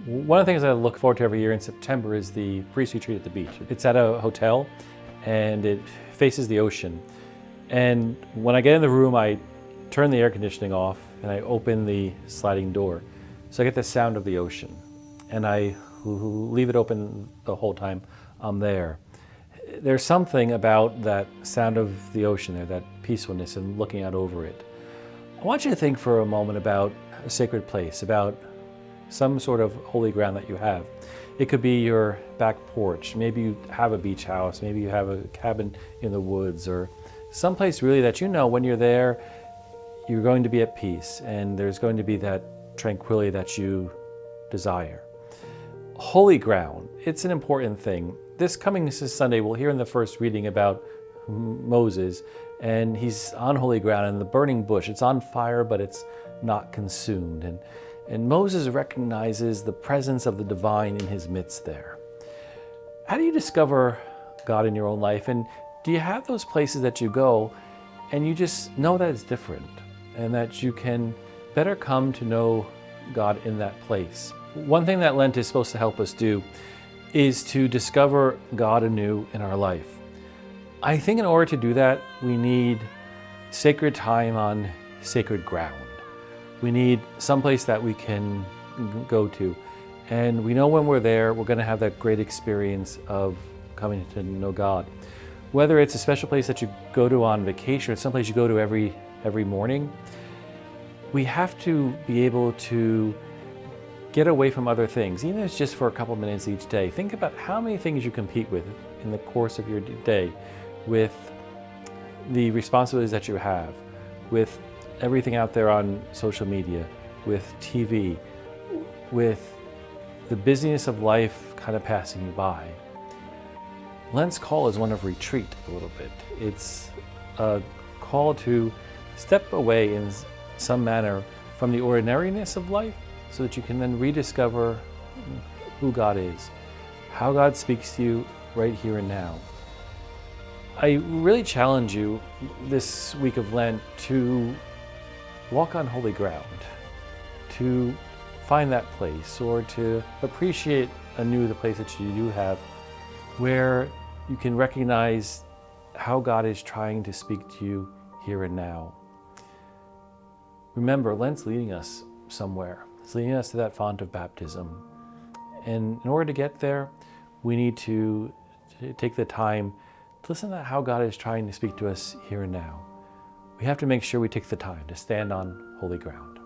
One of the things I look forward to every year in September is the priest retreat at the beach. It's at a hotel and it faces the ocean. And when I get in the room, I turn the air conditioning off and I open the sliding door. So I get the sound of the ocean and I leave it open the whole time I'm there. There's something about that sound of the ocean there, that peacefulness and looking out over it. I want you to think for a moment about a sacred place, about some sort of holy ground that you have. It could be your back porch. Maybe you have a beach house. Maybe you have a cabin in the woods, or someplace really that you know when you're there, you're going to be at peace and there's going to be that tranquility that you desire. Holy ground, it's an important thing. This coming Sunday, we'll hear in the first reading about Moses, and he's on holy ground in the burning bush. It's on fire, but it's not consumed. And Moses recognizes the presence of the divine in his midst there. How do you discover God in your own life? And do you have those places that you go and you just know that it's different and that you can better come to know God in that place? One thing that Lent is supposed to help us do is to discover God anew in our life. I think in order to do that, we need sacred time on sacred ground. We need someplace that we can go to. And we know when we're there, we're going to have that great experience of coming to know God. Whether it's a special place that you go to on vacation or someplace you go to every morning, we have to be able to get away from other things, even if it's just for a couple minutes each day. Think about how many things you compete with in the course of your day, with the responsibilities that you have, with everything out there on social media, with TV, with the busyness of life kind of passing you by. Lent's call is one of retreat a little bit. It's a call to step away in some manner from the ordinariness of life so that you can then rediscover who God is, how God speaks to you right here and now. I really challenge you this week of Lent to walk on holy ground, to find that place or to appreciate anew the place that you do have, where you can recognize how God is trying to speak to you here and now. Remember, Lent's leading us somewhere. It's leading us to that font of baptism. And in order to get there, we need to take the time to listen to how God is trying to speak to us here and now. We have to make sure we take the time to stand on holy ground.